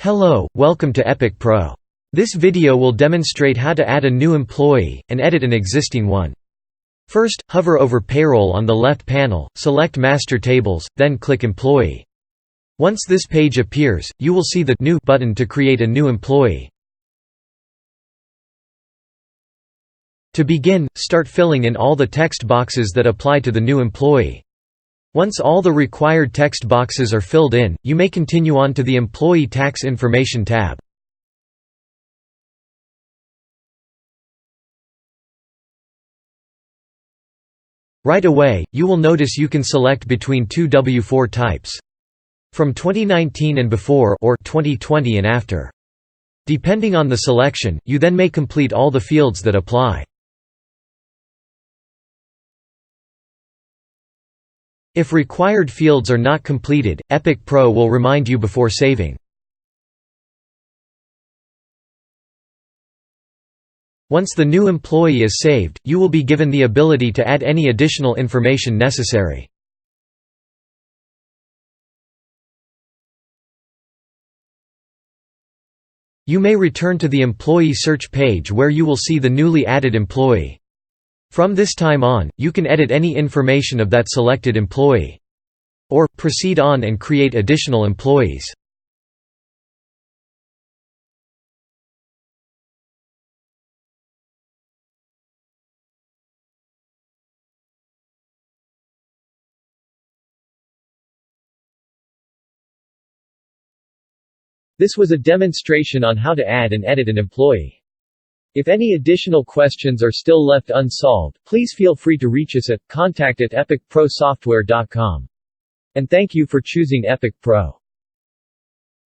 Hello, welcome to EpicPro. This video will demonstrate how to add a new employee, and edit an existing one. First, hover over Payroll on the left panel, select Master Tables, then click Employee. Once this page appears, you will see the New button to create a new employee. To begin, start filling in all the text boxes that apply to the new employee. Once all the required text boxes are filled in, you may continue on to the Employee Tax Information tab. Right away, you will notice you can select between two W-4 types. From 2019 and before or 2020 and after. Depending on the selection, you then may complete all the fields that apply. If required fields are not completed, EpicPro will remind you before saving. Once the new employee is saved, you will be given the ability to add any additional information necessary. You may return to the employee search page where you will see the newly added employee. From this time on, you can edit any information of that selected employee. Or, proceed on and create additional employees. This was a demonstration on how to add and edit an employee. If any additional questions are still left unsolved, please feel free to reach us at contact@epicprosoftware.com. And thank you for choosing EpicPro.